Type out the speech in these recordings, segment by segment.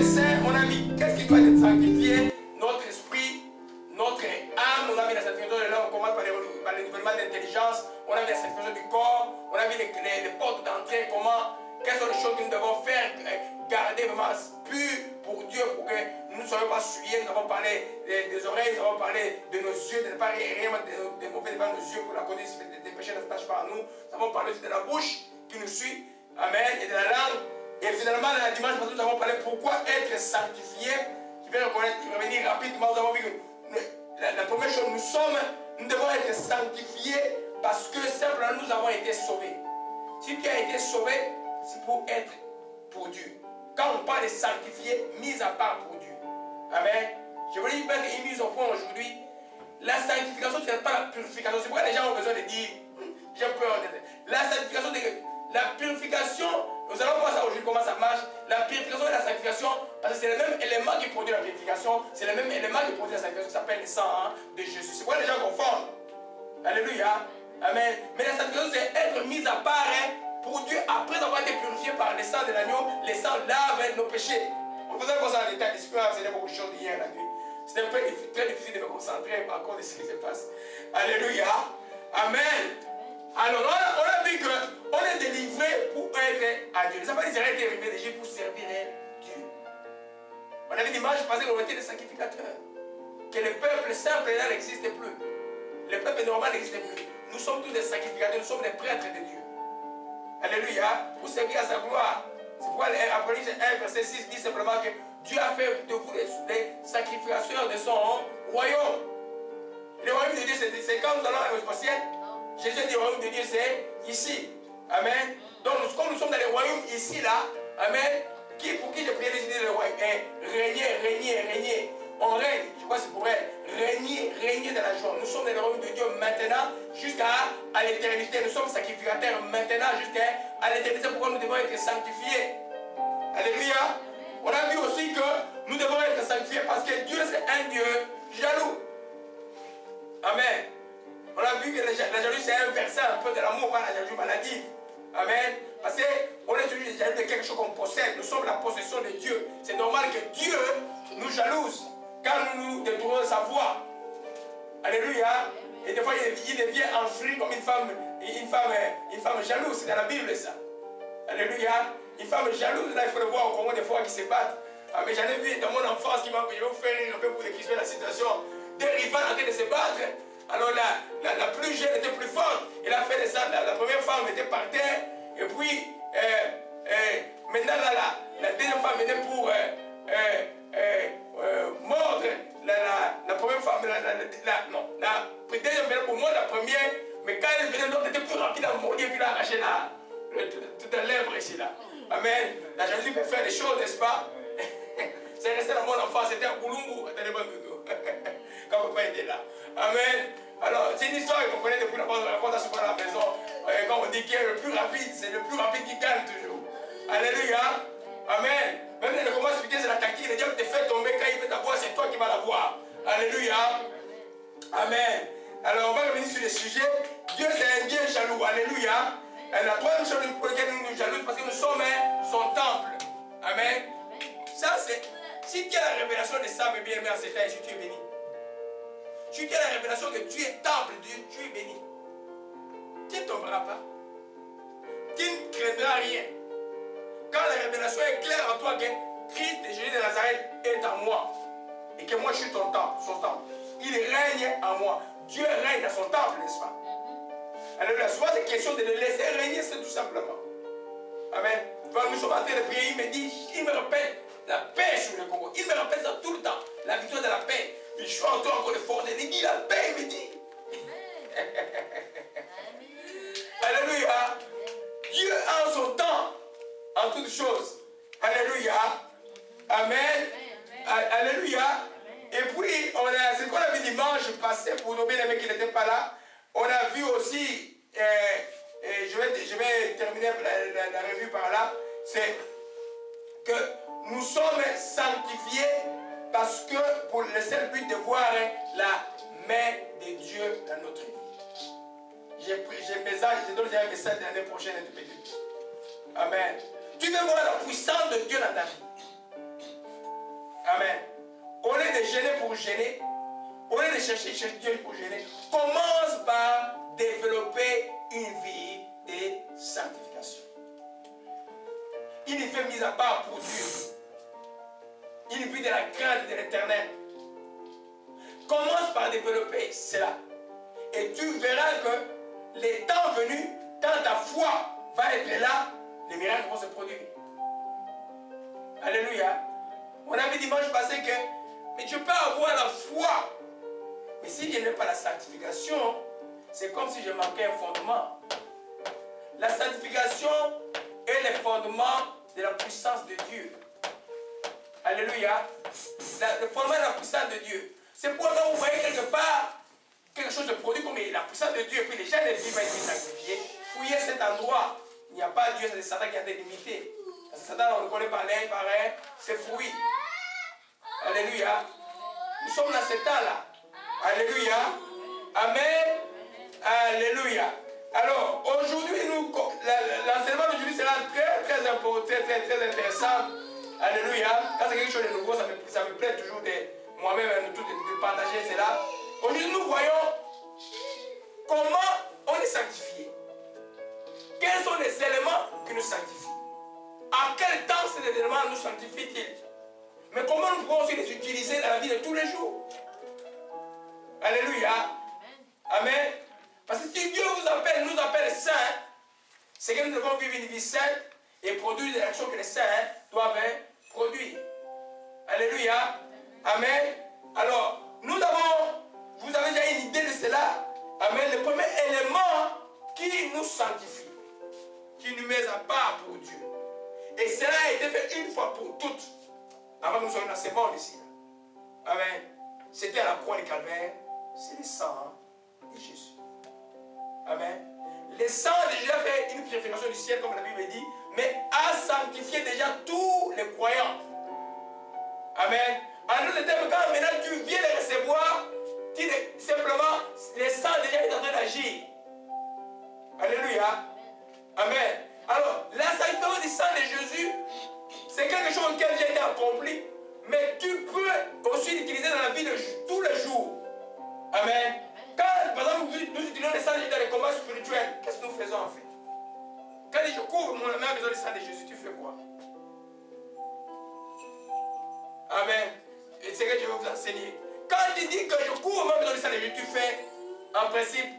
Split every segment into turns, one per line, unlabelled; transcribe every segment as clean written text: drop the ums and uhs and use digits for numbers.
saint, on a mis qu'est-ce qui doit être sanctifié? Notre esprit, notre âme, on a mis la sanctification de l'homme, on commence par le renouvellement d'intelligence, on a mis la sanctification du corps, on a mis les portes d'entrée, comment, quelles sont les choses que nous devons faire, garder vraiment pures pour Dieu, pour que nous ne soyons pas souillés. Nous avons parlé des oreilles, nous avons parlé de nos yeux, de ne pas rien de mauvais devant nos yeux pour la connaissance des péchés ne s'attachent pas à nous. Nous avons parlé aussi de la bouche qui nous suit, amen, et de la langue. Et finalement, dans la dimanche, nous avons parlé pourquoi être sanctifié. Je vais revenir rapidement. Nous avons vu que la première chose, nous devons être sanctifiés parce que simplement nous avons été sauvés. Si tu as été sauvé, c'est pour être pour Dieu. Quand on parle de sanctifié, mis à part pour Dieu. Amen. Je voulais dire qu'il est mis au point aujourd'hui. La sanctification, ce n'est pas la purification. C'est pourquoi les gens ont besoin de dire, j'ai peur de la sanctification, la purification, nous allons voir ça aujourd'hui, comment ça marche. La purification et la sanctification, parce que c'est le même élément qui produit la purification, c'est le même élément qui produit la sanctification qui s'appelle le sang de Jésus. C'est pourquoi les gens confondent. Alléluia. Amen. Mais la sanctification, c'est être mis à part pour Dieu après avoir été purifié par le sang de l'agneau. Le sang lave nos péchés. On faisait comme ça en détail. L'Esprit m'a enseigné beaucoup de choses hier la nuit. C'était un peu très difficile de me concentrer par contre de ce qui se passe. Alléluia. Amen. Alors, on a vu qu'on est délivré pour être à Dieu. Les enfants d'Israël étaient privilégiés pour servir Dieu. On avait dimanche passé qu'on était des sacrificateurs. Que le peuple simple là n'existe plus. Le peuple normal n'existe plus. Nous sommes tous des sacrificateurs, nous sommes des prêtres de Dieu. Alléluia. Pour servir à sa gloire. C'est pourquoi Apocalypse 1, verset 6 dit simplement que Dieu a fait de vous des sacrificateurs de son royaume. Le royaume de Dieu, c'est quand nous allons au ciel. Jésus dit le royaume de Dieu, c'est ici. Amen. Donc, comme nous sommes dans le royaume ici, là, amen. Pour qui je prie le royaume? Régner. On règne. Je crois que c'est pour elle. Régner dans la joie. Nous sommes dans le royaume de Dieu maintenant jusqu'à l'éternité. Nous sommes sacrificateurs maintenant jusqu'à l'éternité. Pourquoi nous devons être sanctifiés? Alléluia. On a vu aussi que nous devons être sanctifiés parce que Dieu c'est un Dieu jaloux. Amen. On a vu que la jalousie c'est un verset un peu de l'amour, pas la jalousie maladie. Amen. Parce qu'on est toujours jaloux de quelque chose qu'on possède. Nous sommes la possession de Dieu. C'est normal que Dieu nous jalouse quand nous détournons sa voix. Alléluia. Et des fois il devient enfri comme une femme jalouse. C'est dans la Bible ça. Alléluia. Une femme jalouse, là il faut le voir au Congo des fois qui se battent. Ah, mais j'en ai vu dans mon enfance qui m'a fait rire un peu pour décrire la situation. Des rivales en train de se battre. Alors la plus jeune était plus forte. Elle a fait ça. La première femme était par terre. Et puis, maintenant la deuxième femme était pour mordre. La première femme, la deuxième venait pour mordre la première. Mais quand elle venait, l'autre était plus rapide à mordre et puis elle a arraché toute la lèvre ici là. Amen. La jalousie peut faire des choses, n'est-ce pas? C'est resté dans mon enfance, c'était un boulungu. Quand papa était là. Amen. Alors, c'est une histoire qu'on connaît depuis longtemps, on raconte à ce moment à la maison. Quand on dit qui est le plus rapide, c'est le plus rapide qui gagne toujours. Alléluia. Amen. Même quand on commence à expliquer, c'est la tactique. Le diable te fait tomber quand il fait ta voix, c'est toi qui vas la voir. Alléluia. Amen. Alors, on va revenir sur le sujet. Dieu, c'est un Dieu jaloux. Alléluia. Et la troisième chose pour laquelle nous nous jalousons, parce que nous sommes son temple. Amen. Ça, c'est. Si tu as la révélation de ça, mes bien-aimés, en ces temps, tu es béni. Si tu as la révélation que tu es temple de Dieu, tu es béni. Tu ne tomberas pas. Tu ne craindras rien. Quand la révélation est claire en toi que Christ et Jésus de Nazareth est en moi, et que moi je suis ton temple, son temple, il règne en moi. Dieu règne dans son temple, n'est-ce pas? Alors, souvent, c'est question de le laisser régner, c'est tout simplement. Amen. Quand nous sommes en train de prier, il me dit, il me rappelle la paix sur le Congo. Il me rappelle ça tout le temps, la victoire de la paix. Je suis en toi encore de force. Il dit la paix, il me dit. Alléluia. Dieu a son temps en toutes choses. Alléluia. Amen. Alléluia. Et puis, c'est qu'on a vu dimanche passé, pour nos bien-aimés qui n'étaient pas là, on a vu aussi, je vais terminer la revue par là, c'est que nous sommes sanctifiés parce que pour le seul but de voir la main de Dieu dans notre vie. Je donne un message l'année prochaine. Amen. Tu veux voir la puissance de Dieu dans ta vie. Amen. Au lieu de gêner pour gêner, au lieu de chercher Dieu pour gêner, commence par développer une vie de sanctification. Une vie mise à part pour Dieu. Une vie de la crainte de l'Éternel. Commence par développer cela. Et tu verras que les temps venus, quand ta foi va être là, les miracles vont se produire. Alléluia. On a vu dimanche passé que, mais tu peux avoir la foi. Mais si je n'ai pas la sanctification, c'est comme si je manquais un fondement. La sanctification est le fondement de la puissance de Dieu. Alléluia. Le fondement de la puissance de Dieu. C'est pourquoi quand vous voyez quelque part quelque chose de produit comme la puissance de Dieu, et puis les gens de vie vont être sanctifiés, fouillez cet endroit. Il n'y a pas Dieu, c'est Satan qui a été limité. Parce que Satan, on le connaît par l'air, pareil, c'est fouillé. Alléluia. Nous sommes dans ce temps-là. Alléluia. Amen. Alléluia. Alors, aujourd'hui, l'enseignement d'aujourd'hui sera très important, très intéressant. Alléluia. Quand c'est quelque chose de nouveau, ça me plaît toujours de moi-même de partager cela. Aujourd'hui, nous voyons comment on est sanctifié. Quels sont les éléments qui nous sanctifient? À quel temps ces éléments nous sanctifient-ils? Mais comment nous pouvons aussi les utiliser dans la vie de tous les jours? Alléluia. Amen. Parce que si Dieu nous appelle saints, c'est que nous devons vivre une vie sainte et produire des actions que les saints doivent produire. Alléluia. Amen. Alors, vous avez déjà une idée de cela. Amen. Le premier élément qui nous sanctifie, qui nous met à part pour Dieu. Et cela a été fait une fois pour toutes. Avant que nous soyons dans ce monde ici. Amen. C'était à la croix du Calvaire. C'est le sang de Jésus. Amen. Le sang de Jésus a fait une purification du ciel, comme la Bible dit, mais a sanctifié déjà tous les croyants. Amen. En d'autres termes, quand maintenant tu viens de recevoir, simplement, le sang déjà est en train d'agir. Alléluia. Amen. Alors, la sanctification du sang de Jésus, c'est quelque chose auquel j'ai été accompli, mais tu peux aussi l'utiliser dans la vie de tous les jours. Amen. Quand, par exemple, nous utilisons le sang de Jésus dans les combats spirituels, qu'est-ce que nous faisons en fait? Quand je couvre mon main avec le sang de Jésus, tu fais quoi? Amen. Et c'est ce que je vais vous enseigner. Quand tu dis que je couvre ma maison du sang de Jésus, tu fais, en principe,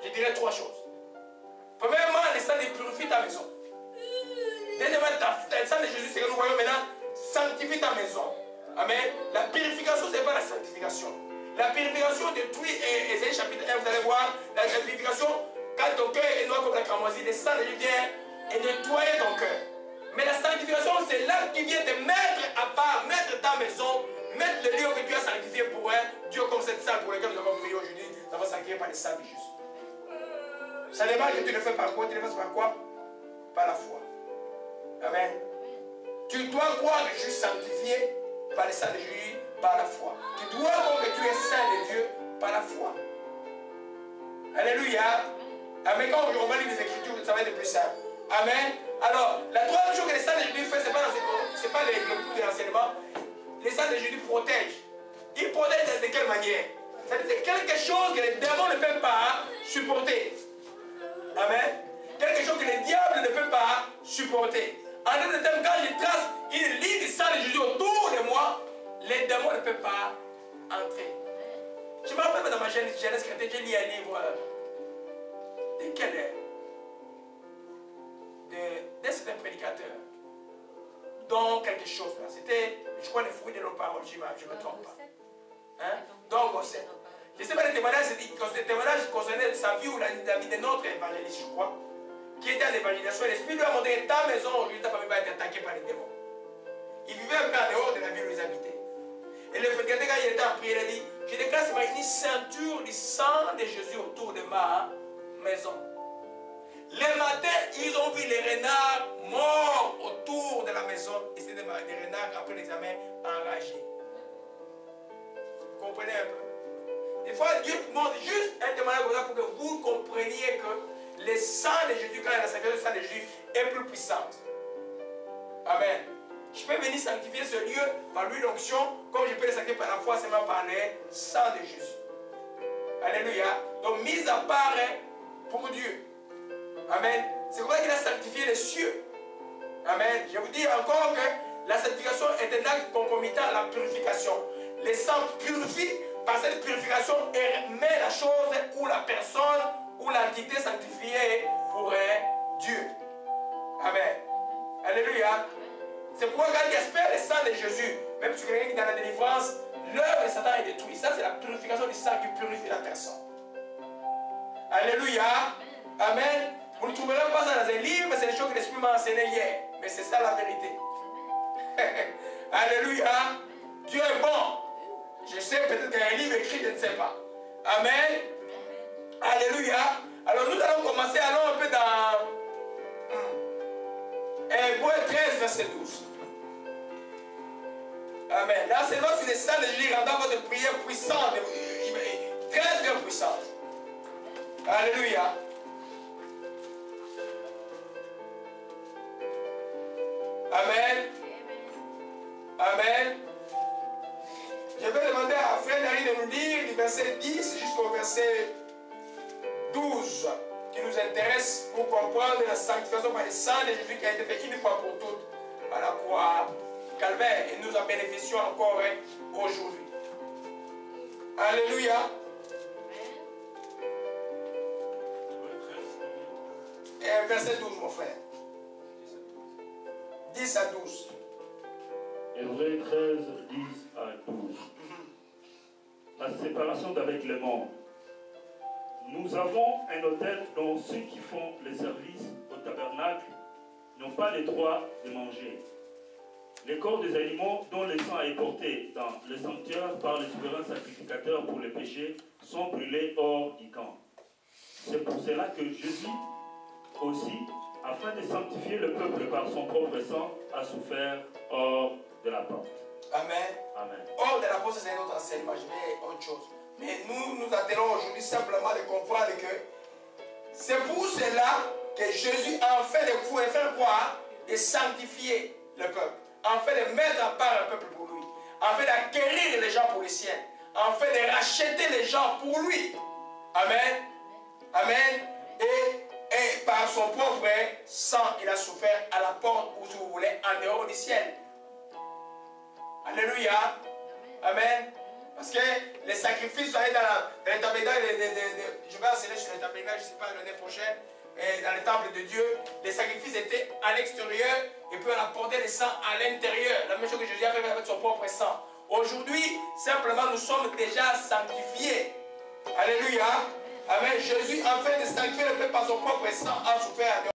je dirais trois choses. Premièrement, le sang purifie ta maison. Deuxièmement, le sang de Jésus, c'est que nous voyons maintenant, sanctifie ta maison. Amen. La purification, ce n'est pas la sanctification. La purification détruit, et Ésaïe chapitre 1, vous allez voir, la purification, quand ton cœur est noir comme la cramoisie, le sang de Jésus vient et nettoyer ton cœur. Mais la sanctification, c'est là qui vient te mettre à part, mettre ta maison, mettre le lieu que tu as sanctifié pour un Dieu comme cette salle pour laquelle nous avons prié aujourd'hui, nous avons sanctifié par le sang de Jésus. Ça demande que tu le fais par quoi? Tu le fais par quoi? Par la foi. Amen. Tu dois croire que je suis sanctifié par le sang de Jésus, par la foi. Tu dois croire que tu es saint de Dieu par la foi. Alléluia. Amen. Quand on va lire les Écritures, ça va être plus simple. Amen. Alors, la troisième chose que le sang de Jésus fait, ce n'est pas le coup de l'enseignement. Le sang de Jésus protège. Il protège de quelle manière? C'est quelque chose que les démons ne peuvent pas supporter. Amen. Quelque chose que les diables ne peuvent pas supporter. En d'autres termes, quand je trace une ligne du sang de Jésus autour de moi, les démons ne peuvent pas entrer. Je me rappelle dans ma jeunesse chrétienne, j'ai lu un livre de quel est d'un certain prédicateur, dont quelque chose là. C'était, je crois, les fruits de nos paroles, je ne me trompe pas. Hein? Donc, on sait. Je ne sais pas, les témoignages concernaient sa vie ou la vie de notre évangéliste, je crois, qui était en évangélisation. L'Esprit lui a montré ta maison, aujourd'hui, ta famille va être attaquée par les démons. Il vivait un peu en dehors de la ville où ils habitaient. Et le prédicateur, quand il était en prière, il a dit, je déclare une ceinture du sang de Jésus autour de ma maison. Le matin, ils ont vu les renards morts autour de la maison. Et c'était des renards, après l'examen, enragés. Vous comprenez un peu? Des fois, Dieu montre juste un témoignage comme ça pour que vous compreniez que le sang de Jésus, quand il a sanctifié le sang de Jésus, est plus puissante. Amen. Je peux venir sanctifier ce lieu par l'huile d'onction, comme je peux le sanctifier par la foi seulement par le sang de Jésus. Alléluia. Donc, mise à part pour Dieu. Amen. C'est pour ça qu'il a sanctifié les cieux. Amen. Je vous dis encore que la sanctification est un acte concomitant à la purification. Les sangs purifient par cette purification et met la chose ou la personne ou l'entité sanctifiée pour Dieu. Amen. Alléluia. C'est pourquoi quand il espère le sang de Jésus, même si quelqu'un qui est dans la délivrance, l'œuvre de Satan est détruite. Ça, c'est la purification du sang qui purifie la personne. Alléluia. Amen. Vous ne trouverez pas ça dans un livre, c'est les choses que l'Esprit m'a enseigné hier. Mais c'est ça la vérité. Alléluia. Dieu est bon. Je sais peut-être qu'il y a un livre écrit, je ne sais pas. Amen. Alléluia. Alors nous allons commencer, allons un peu dans Hébreux 13, verset 12. Amen. Là, c'est lorsque le sang de Jésus rendant votre prière puissante, très très puissante. Alléluia. Amen. Amen. Je vais demander à Frère Nari de nous lire du verset 10 jusqu'au verset 12 qui nous intéresse pour comprendre la sanctification par le sang de Jésus qui a été fait une fois pour toutes à la croix calvaire et nous en bénéficions encore aujourd'hui. Alléluia. Et verset 12, mon frère. 10 à 12.
Hébreux 13, 10 à 12. La séparation d'avec le monde. Nous avons un autel dont ceux qui font le service au tabernacle n'ont pas le droit de manger. Les corps des animaux dont le sang est porté dans le sanctuaire par le souverain sacrificateur pour le péché sont brûlés hors du camp. C'est pour cela que Jésus aussi, afin de sanctifier le peuple par son propre sang, a souffert hors de la porte.
Amen.
Amen.
Hors de la porte, c'est un autre enseignement. Je vais autre chose. Mais nous attelons aujourd'hui simplement de comprendre que c'est pour cela que Jésus a fait le coup et faire quoi? De sanctifier le peuple. En fait de mettre à part un peuple pour lui. En fait d'acquérir les gens pour les siens. En fait de racheter les gens pour lui. Amen. Amen. Et par son propre sang, il a souffert à la porte, ou si vous voulez, en dehors du ciel. Alléluia. Amen. Parce que les sacrifices sont allés dans le tabernacle. Je vais enseigner sur le tabernacle, je ne sais pas, l'année prochaine. Dans le temple de Dieu, les sacrifices étaient à l'extérieur et puis on apportait le sang à l'intérieur. La même chose que Jésus a fait avec son propre sang. Aujourd'hui, simplement, nous sommes déjà sanctifiés. Alléluia. Amen. Jésus, en fait de sanctifier le peuple par son propre sang, a souffert.